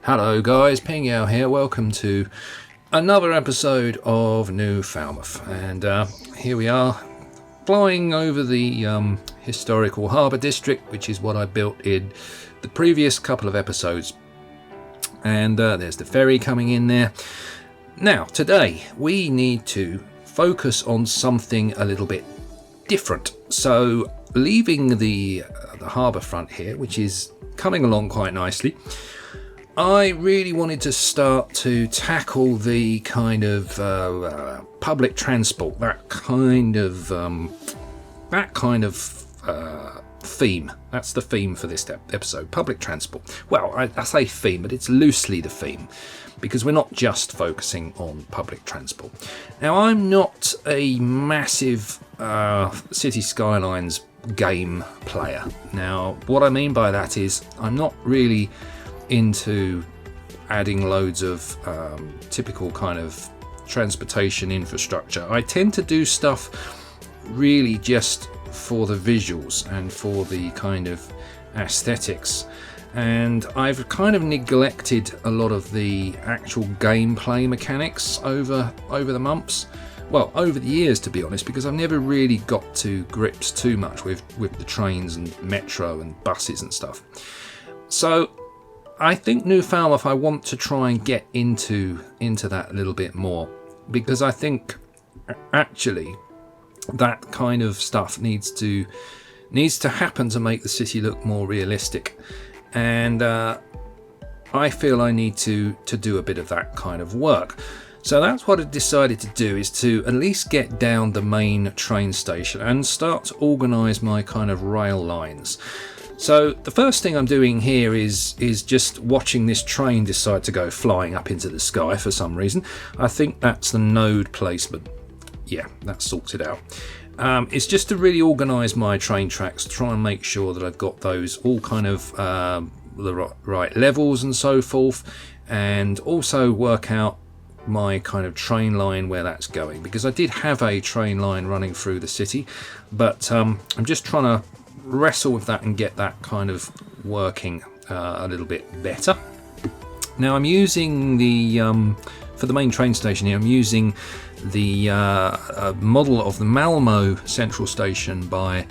Hello guys, Ping Yao here. Welcome to another episode of New Falmouth, and here we are flying over the historical harbour district, which is what I built in the previous couple of episodes. And there's the ferry coming in there. Now today we need to focus on something a little bit different. So leaving the harbour front here, which is coming along quite nicely, I really wanted to start to tackle the kind of public transport, that kind of theme. That's the theme for this episode, public transport. Well, I say theme, but it's loosely the theme, because we're not just focusing on public transport. Now, I'm not a massive City Skylines game player. Now, what I mean by that is I'm not really into adding loads of typical kind of transportation infrastructure. I tend to do stuff really just for the visuals and for the kind of aesthetics, and I've kind of neglected a lot of the actual gameplay mechanics over the months, well, over the years, to be honest, because I've never really got to grips too much with the trains and metro and buses and stuff. So I think New Falmouth, I want to try and get into that a little bit more, because I think actually that kind of stuff needs to happen to make the city look more realistic, and I feel I need to do a bit of that kind of work. So that's what I decided to do, is to at least get down the main train station and start to organise my kind of rail lines. So the first thing I'm doing here is just watching this train decide to go flying up into the sky for some reason. I think that's the node placement. Yeah, that's sorted out. It's just to really organise my train tracks, try and make sure that I've got those all kind of the right levels and so forth, and also work out my kind of train line where that's going, because I did have a train line running through the city, but I'm just trying to wrestle with that and get that kind of working a little bit better. Now I'm using the for the main train station here, I'm using the model of the Malmo Central Station by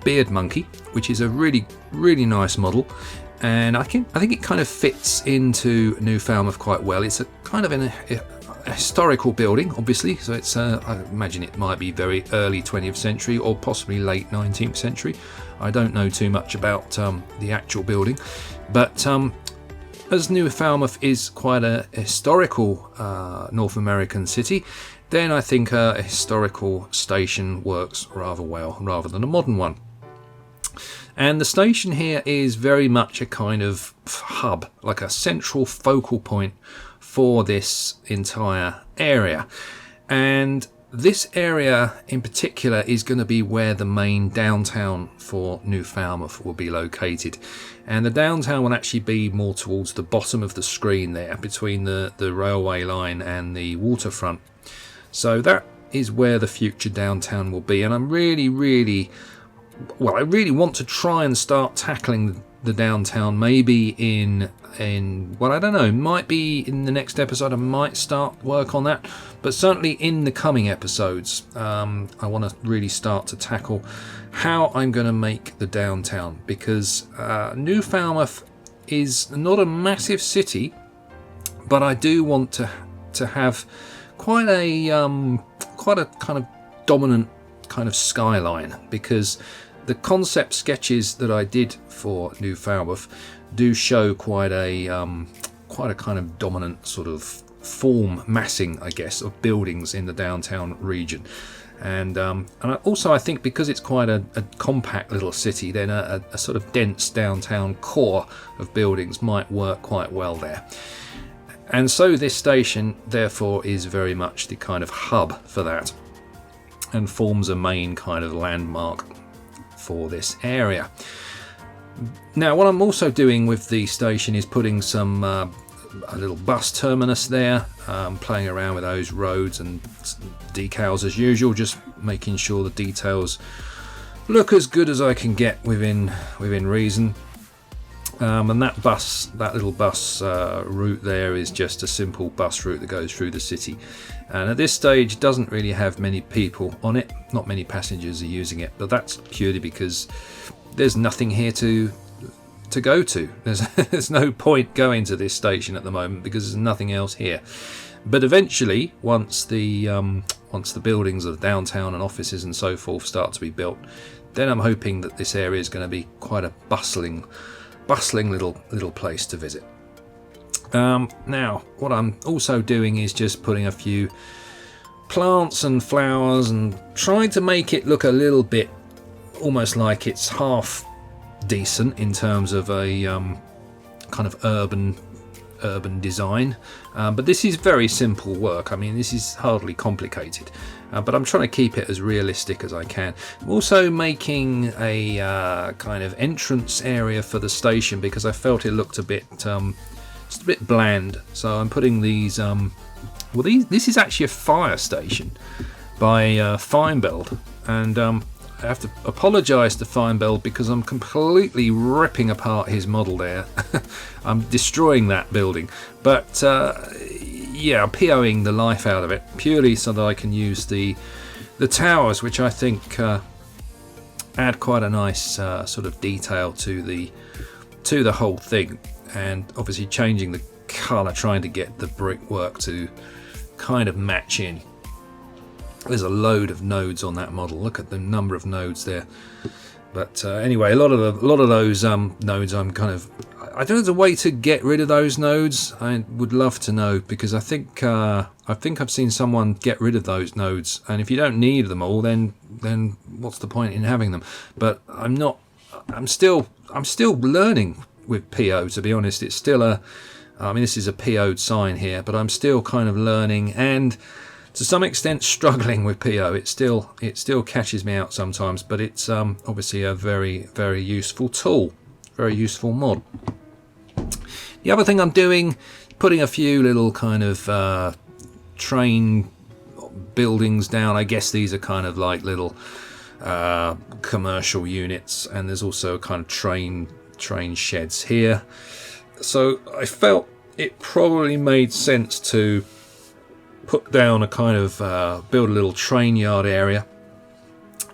Beard Monkey, which is a really nice model, and I think it kind of fits into New Falmouth quite well. It's a kind of a historical building, obviously, so it's I imagine it might be very early 20th century or possibly late 19th century. I don't know too much about the actual building, but as New Falmouth is quite a historical North American city, then I think a historical station works rather well rather than a modern one. And the station here is very much a kind of hub, like a central focal point for this entire area. And this area in particular is going to be where the main downtown for New Falmouth will be located. And the downtown will actually be more towards the bottom of the screen there, between the railway line and the waterfront. So that is where the future downtown will be. And I'm really I really want to try and start tackling the downtown, maybe in well, I don't know, might be in the next episode. I might start work on that, but certainly in the coming episodes I want to really start to tackle how I'm going to make the downtown, because New Falmouth is not a massive city, but I do want to have quite a kind of dominant kind of skyline, because the concept sketches that I did for New Falmouth do show quite a kind of dominant sort of form massing, I guess, of buildings in the downtown region. And I think because it's quite a compact little city, then a sort of dense downtown core of buildings might work quite well there. And so this station, therefore, is very much the kind of hub for that, and forms a main kind of landmark for this area. Now, what I'm also doing with the station is putting some a little bus terminus there, playing around with those roads and decals as usual, just making sure the details look as good as I can get within reason. And that little bus route there is just a simple bus route that goes through the city. And at this stage, doesn't really have many people on it. Not many passengers are using it, but that's purely because there's nothing here to go to. There's no point going to this station at the moment because there's nothing else here. But eventually, once the buildings of downtown and offices and so forth start to be built, then I'm hoping that this area is going to be quite a bustling little place to visit. Now, what I'm also doing is just putting a few plants and flowers and trying to make it look a little bit almost like it's half decent in terms of a kind of urban design, but this is very simple work. I mean, this is hardly complicated, but I'm trying to keep it as realistic as I can. I'm also making a kind of entrance area for the station because I felt it looked a bit just a bit bland, so I'm putting these this is actually a fire station by Falmouth, and I have to apologise to Falmouth because I'm completely ripping apart his model there. I'm destroying that building, but yeah, I'm POing the life out of it purely so that I can use the towers, which I think add quite a nice sort of detail to the whole thing, and obviously changing the colour, trying to get the brickwork to kind of match in. There's a load of nodes on that model. Look at the number of nodes there. But anyway, a lot of those nodes, I don't know the way to get rid of those nodes. I would love to know, because I think I've seen someone get rid of those nodes, and if you don't need them all, then what's the point in having them? But I'm still learning with PO, to be honest. It's still this is a PO'd sign here, but I'm still kind of learning and to some extent struggling with PO. It still catches me out sometimes, but it's obviously a very, very useful tool, very useful mod. The other thing I'm doing, putting a few little kind of train buildings down. I guess these are kind of like little commercial units, and there's also a kind of train sheds here. So I felt it probably made sense to put down a kind of build a little train yard area,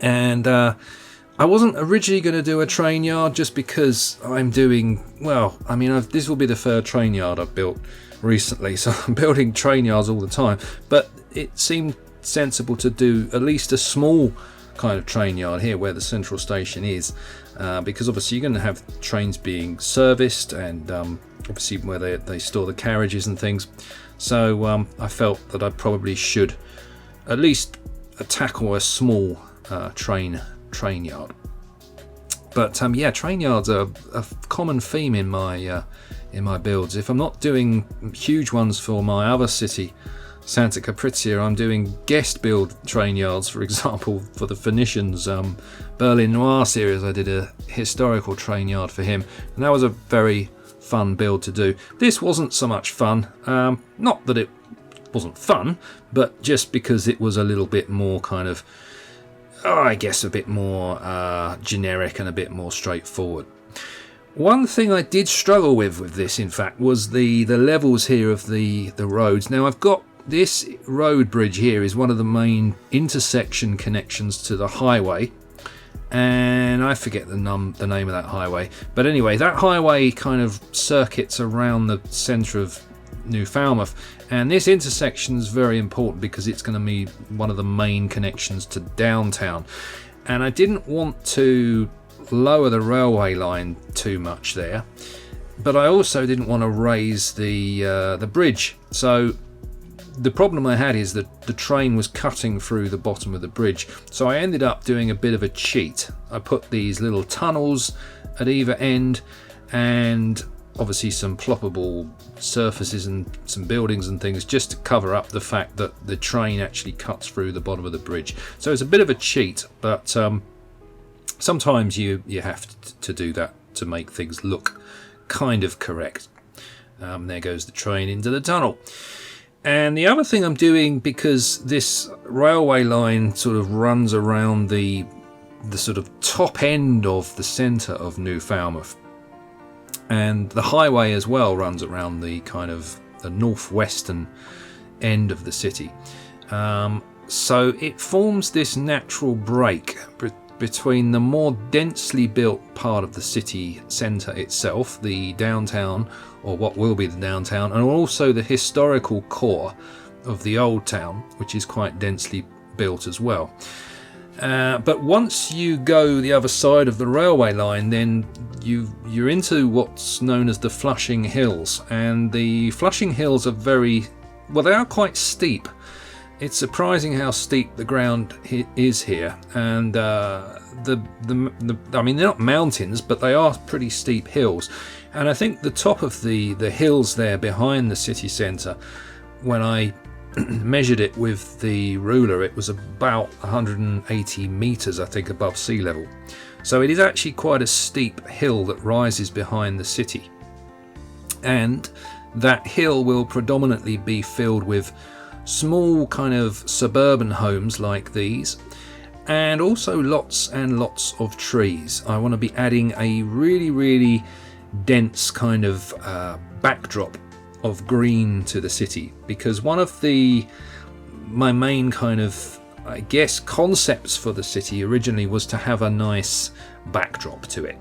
and I wasn't originally going to do a train yard just because I'm doing, well, I mean, this will be the third train yard I've built recently, so I'm building train yards all the time, but it seemed sensible to do at least a small kind of train yard here where the central station is, because obviously you're going to have trains being serviced, and obviously where they store the carriages and things. So I felt that I probably should at least tackle a small train yard. But yeah, train yards are a common theme in my builds. If I'm not doing huge ones for my other city, Santa Caprizia, I'm doing guest build train yards. For example, for the Phoenicians Berlin Noir series, I did a historical train yard for him, and that was a very fun build to do. This wasn't so much fun, not that it wasn't fun, but just because it was a little bit more kind of, I guess a bit more generic and a bit more straightforward. One thing I did struggle with this, in fact, was the levels here of the roads. Now I've got this road bridge here is one of the main intersection connections to the highway, and I forget the name of that highway, but anyway, that highway kind of circuits around the centre of New Falmouth, and this intersection is very important because it's going to be one of the main connections to downtown, and I didn't want to lower the railway line too much there, but I also didn't want to raise the bridge. So the problem I had is that the train was cutting through the bottom of the bridge, so I ended up doing a bit of a cheat. I put these little tunnels at either end, and obviously some ploppable surfaces and some buildings and things just to cover up the fact that the train actually cuts through the bottom of the bridge. So it's a bit of a cheat, but sometimes you have to do that to make things look kind of correct. There goes the train into the tunnel. And the other thing I'm doing, because this railway line sort of runs around the sort of top end of the centre of New Falmouth, and the highway as well runs around the kind of the northwestern end of the city. So it forms this natural break between the more densely built part of the city centre itself, the downtown, or what will be the downtown, and also the historical core of the old town, which is quite densely built as well. But once you go the other side of the railway line, then you're into what's known as the Flushing Hills, and the Flushing Hills are they are quite steep. It's surprising how steep the ground is here, and I mean, they're not mountains, but they are pretty steep hills. And I think the top of the hills there behind the city centre, when I measured it with the ruler, it was about 180 metres, I think, above sea level. So it is actually quite a steep hill that rises behind the city, and that hill will predominantly be filled with small kind of suburban homes like these, and also lots and lots of trees. I want to be adding a really dense kind of backdrop of green to the city, because one of my main kind of, I guess, concepts for the city originally was to have a nice backdrop to it.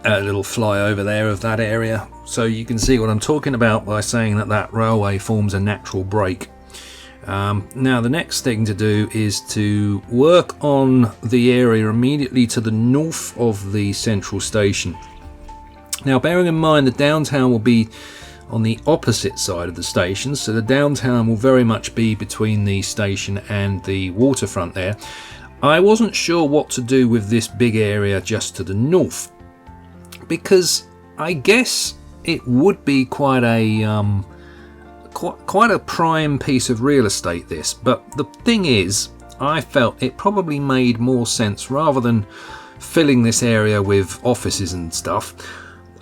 A little flyover there of that area, so you can see what I'm talking about by saying that railway forms a natural break. Now the next thing to do is to work on the area immediately to the north of the central station. Now, bearing in mind the downtown will be on the opposite side of the station, so the downtown will very much be between the station and the waterfront there. I wasn't sure what to do with this big area just to the north, because I guess it would be quite a prime piece of real estate, this. But the thing is, I felt it probably made more sense, rather than filling this area with offices and stuff,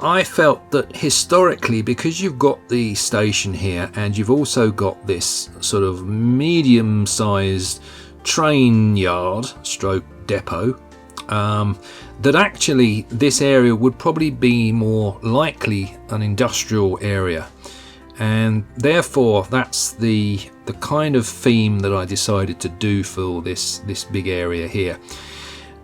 I felt that historically, because you've got the station here and you've also got this sort of medium-sized train yard stroke depot, that actually this area would probably be more likely an industrial area, and therefore that's the kind of theme that I decided to do for this big area here.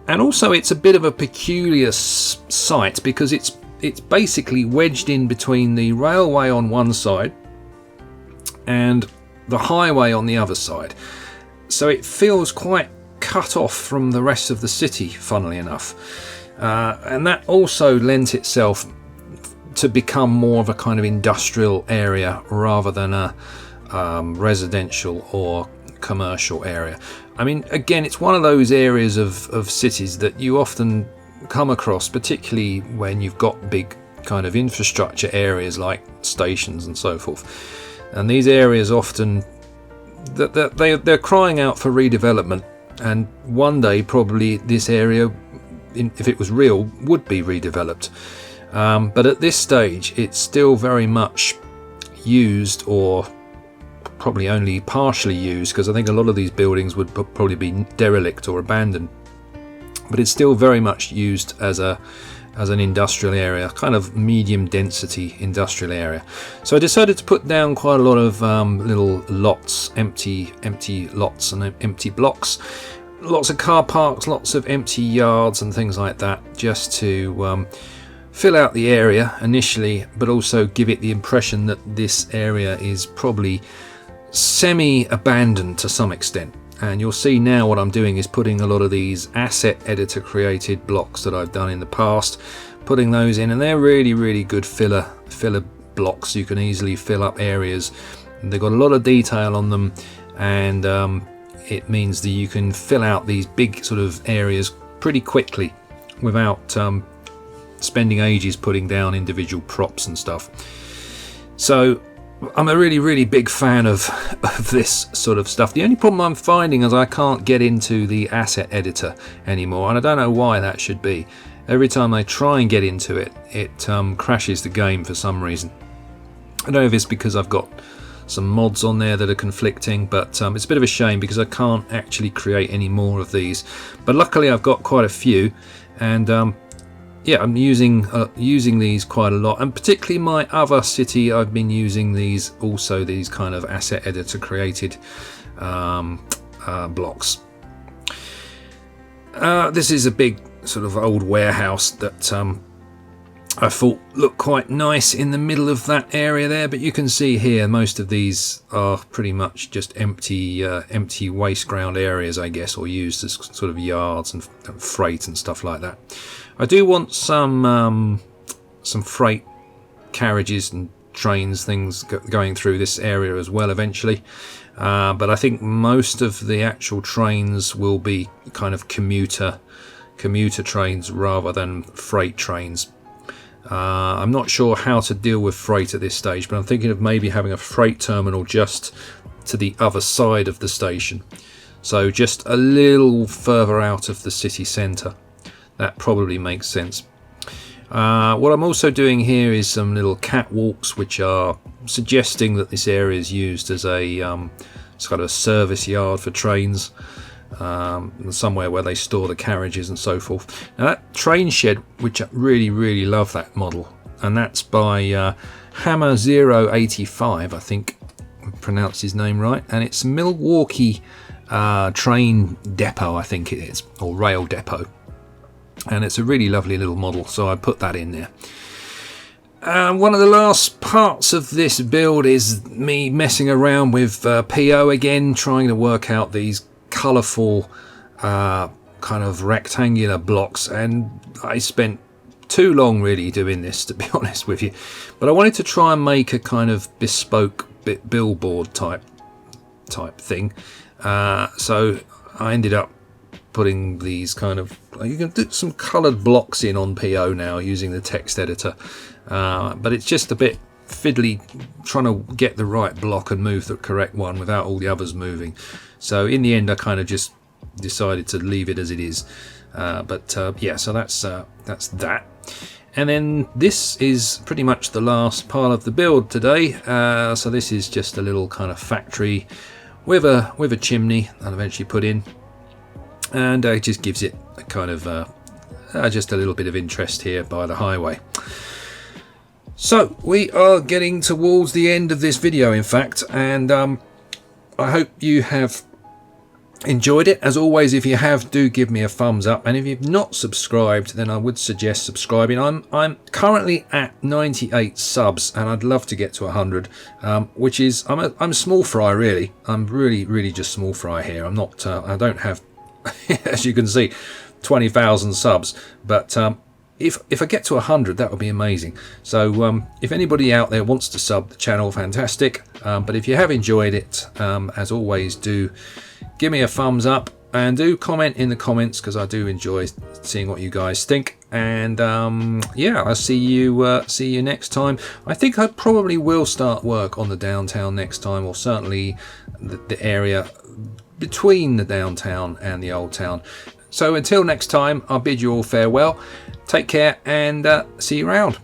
And also it's a bit of a peculiar site, because it's basically wedged in between the railway on one side and the highway on the other side, so it feels quite cut off from the rest of the city, funnily enough, and that also lent itself to become more of a kind of industrial area rather than a residential or commercial area. I mean, again, it's one of those areas of cities that you often come across, particularly when you've got big kind of infrastructure areas like stations and so forth, and these areas often they're crying out for redevelopment. And one day, probably, this area, if it was real, would be redeveloped. But at this stage, it's still very much used, or probably only partially used, because I think a lot of these buildings would probably be derelict or abandoned. But it's still very much used as an industrial area, kind of medium density industrial area. So I decided to put down quite a lot of little lots, empty lots and empty blocks, lots of car parks, lots of empty yards and things like that, just to fill out the area initially, but also give it the impression that this area is probably semi-abandoned to some extent. And you'll see now what I'm doing is putting a lot of these asset editor created blocks that I've done in the past, putting those in, and they're really good filler blocks. You can easily fill up areas, and they've got a lot of detail on them, and it means that you can fill out these big sort of areas pretty quickly without spending ages putting down individual props and stuff. So I'm a really big fan of this sort of stuff. The only problem I'm finding is I can't get into the asset editor anymore, and I don't know why that should be. Every time I try and get into it, it crashes the game for some reason. I don't know if it's because I've got some mods on there that are conflicting, but it's a bit of a shame because I can't actually create any more of these. But luckily I've got quite a few, and yeah, I'm using these quite a lot, and particularly my other city I've been using these also, these kind of asset editor created blocks. This is a big sort of old warehouse that I thought looked quite nice in the middle of that area there, but you can see here most of these are pretty much just empty waste ground areas, I guess, or used as sort of yards and freight and stuff like that. I do want some freight carriages and trains, things going through this area as well eventually, but I think most of the actual trains will be kind of commuter trains rather than freight trains. I'm not sure how to deal with freight at this stage, but I'm thinking of maybe having a freight terminal just to the other side of the station, so just a little further out of the city centre. That probably makes sense. What I'm also doing here is some little catwalks which are suggesting that this area is used as a it's kind of a service yard for trains, somewhere where they store the carriages and so forth. Now that train shed, which I really love that model, and that's by Hammer 085, I think I pronounced his name right, and it's Milwaukee train depot, I think it is, or rail depot, and it's a really lovely little model, so I put that in there. One of the last parts of this build is me messing around with PO again, trying to work out these colourful kind of rectangular blocks, and I spent too long really doing this, to be honest with you, but I wanted to try and make a kind of bespoke billboard type thing, so I ended up putting these kind of, you can do some coloured blocks in on PO now using the text editor, but it's just a bit fiddly trying to get the right block and move the correct one without all the others moving. So in the end I kind of just decided to leave it as it is, yeah, so that's that. And then this is pretty much the last part of the build today. So this is just a little kind of factory with a chimney I'll eventually put in, and it just gives it a kind of just a little bit of interest here by the highway. So we are getting towards the end of this video, in fact, and I hope you have enjoyed it. As always, if you have, do give me a thumbs up, and if you've not subscribed, then I would suggest subscribing. I'm currently at 98 subs, and I'd love to get to 100, which is I'm small fry really. I'm really just small fry here. I'm not I don't have as you can see 20,000 subs, but if I get to 100, that would be amazing. So if anybody out there wants to sub the channel, fantastic, but if you have enjoyed it, as always, do give me a thumbs up and do comment in the comments, because I do enjoy seeing what you guys think. And yeah, I'll see you next time. I think I probably will start work on the downtown next time, or certainly the area between the downtown and the old town. So until next time, I'll bid you all farewell. Take care, and see you around.